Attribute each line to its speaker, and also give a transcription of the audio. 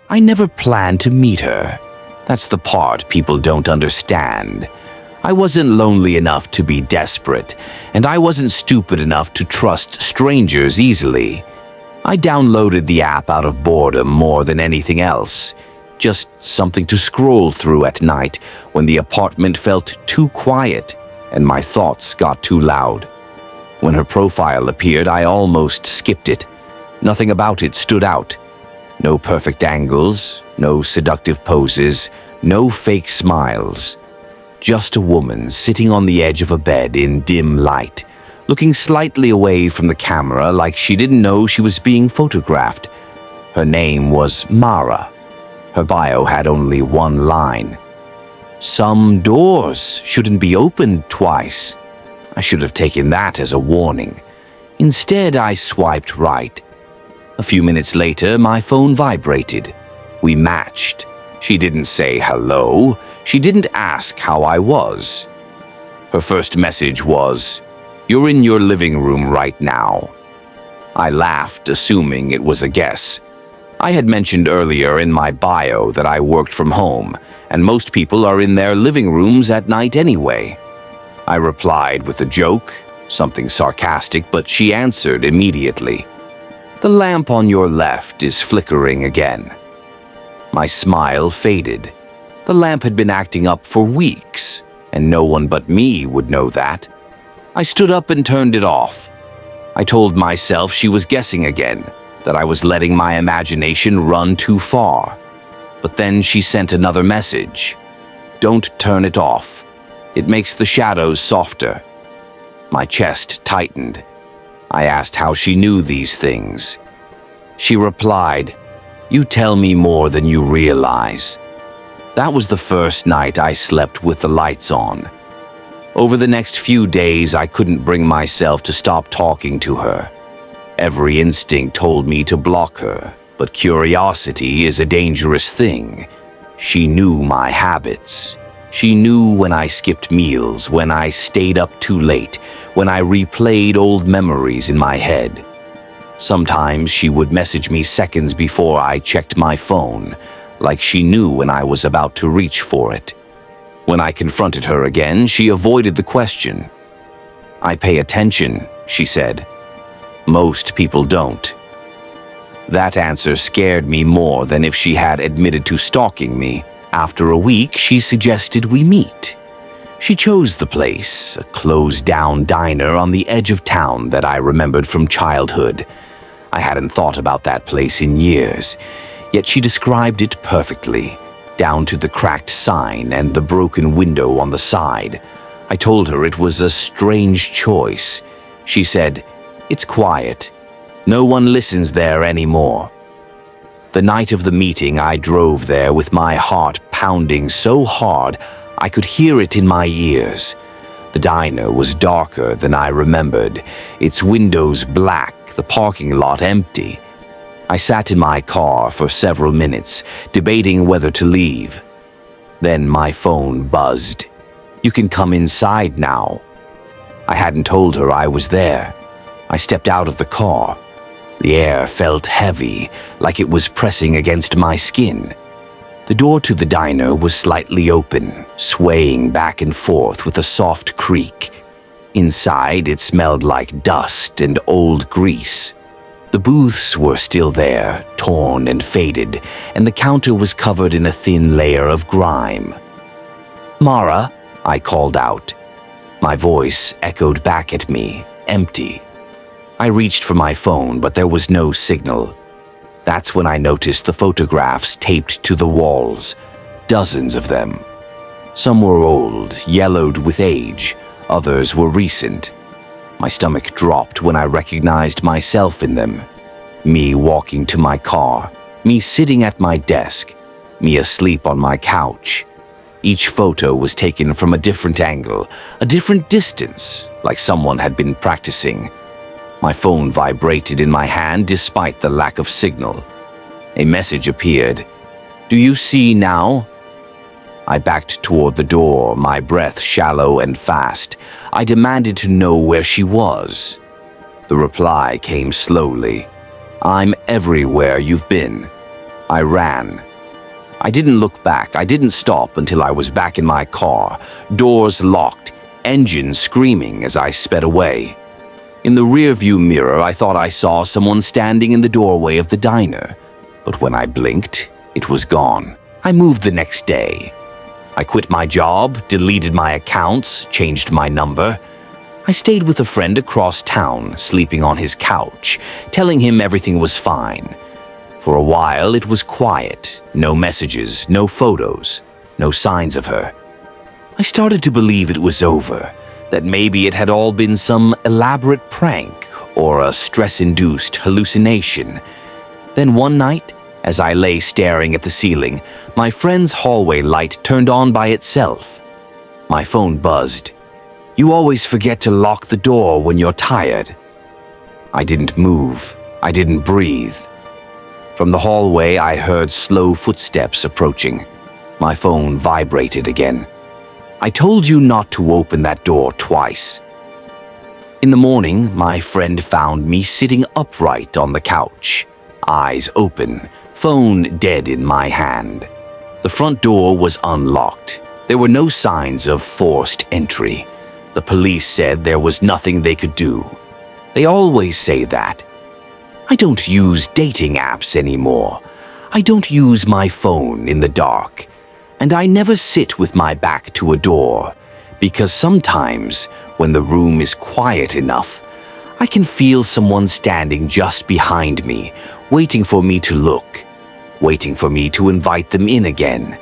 Speaker 1: I never planned to meet her. That's the part people don't understand. I wasn't lonely enough to be desperate, and I wasn't stupid enough to trust strangers easily. I downloaded the app out of boredom more than anything else. Just something to scroll through at night when the apartment felt too quiet and my thoughts got too loud. When her profile appeared, I almost skipped it. Nothing about it stood out. No perfect angles, no seductive poses, no fake smiles. Just a woman sitting on the edge of a bed in dim light, looking slightly away from the camera like she didn't know she was being photographed. Her name was Mara. Her bio had only one line. Some doors shouldn't be opened twice. I should have taken that as a warning. Instead, I swiped right. A few minutes later, my phone vibrated. We matched. She didn't say hello. She didn't ask how I was. Her first message was, "You're in your living room right now." I laughed, assuming it was a guess. I had mentioned earlier in my bio that I worked from home, and most people are in their living rooms at night anyway. I replied with a joke, something sarcastic, but she answered immediately. "The lamp on your left is flickering again." My smile faded. The lamp had been acting up for weeks, and no one but me would know that. I stood up and turned it off. I told myself she was guessing again, that I was letting my imagination run too far. But then she sent another message. "Don't turn it off. It makes the shadows softer." My chest tightened. I asked how she knew these things. She replied, "You tell me more than you realize." That was the first night I slept with the lights on. Over the next few days, I couldn't bring myself to stop talking to her. Every instinct told me to block her, but curiosity is a dangerous thing. She knew my habits. She knew when I skipped meals, when I stayed up too late, when I replayed old memories in my head. Sometimes she would message me seconds before I checked my phone, like she knew when I was about to reach for it. When I confronted her again, she avoided the question. "I pay attention," she said. "Most people don't." That answer scared me more than if she had admitted to stalking me. After a week, she suggested we meet. She chose the place, a closed-down diner on the edge of town that I remembered from childhood. I hadn't thought about that place in years, yet she described it perfectly, down to the cracked sign and the broken window on the side. I told her it was a strange choice. She said, "It's quiet. No one listens there anymore." The night of the meeting, I drove there with my heart pounding so hard I could hear it in my ears. The diner was darker than I remembered, its windows black, the parking lot empty. I sat in my car for several minutes, debating whether to leave. Then my phone buzzed. "You can come inside now." I hadn't told her I was there. I stepped out of the car. The air felt heavy, like it was pressing against my skin. The door to the diner was slightly open, swaying back and forth with a soft creak. Inside, it smelled like dust and old grease. The booths were still there, torn and faded, and the counter was covered in a thin layer of grime. "Mara," I called out. My voice echoed back at me, empty. I reached for my phone, but there was no signal. That's when I noticed the photographs taped to the walls, dozens of them. Some were old, yellowed with age, others were recent. My stomach dropped when I recognized myself in them. Me walking to my car, me sitting at my desk, me asleep on my couch. Each photo was taken from a different angle, a different distance, like someone had been practicing. My phone vibrated in my hand despite the lack of signal. A message appeared. "Do you see now?" I backed toward the door, my breath shallow and fast. I demanded to know where she was. The reply came slowly. "I'm everywhere you've been." I ran. I didn't look back. I didn't stop until I was back in my car, doors locked, engine screaming as I sped away. In the rearview mirror, I thought I saw someone standing in the doorway of the diner, but when I blinked, it was gone. I moved the next day. I quit my job, deleted my accounts, changed my number. I stayed with a friend across town, sleeping on his couch, telling him everything was fine. For a while, it was quiet. No messages, no photos, no signs of her. I started to believe it was over, that maybe it had all been some elaborate prank or a stress-induced hallucination. Then one night, as I lay staring at the ceiling, my friend's hallway light turned on by itself. My phone buzzed. "You always forget to lock the door when you're tired." I didn't move. I didn't breathe. From the hallway, I heard slow footsteps approaching. My phone vibrated again. "I told you not to open that door twice." In the morning, my friend found me sitting upright on the couch, eyes open, phone dead in my hand. The front door was unlocked. There were no signs of forced entry. The police said there was nothing they could do. They always say that. I don't use dating apps anymore. I don't use my phone in the dark. And I never sit with my back to a door, because sometimes, when the room is quiet enough, I can feel someone standing just behind me, waiting for me to look, waiting for me to invite them in again.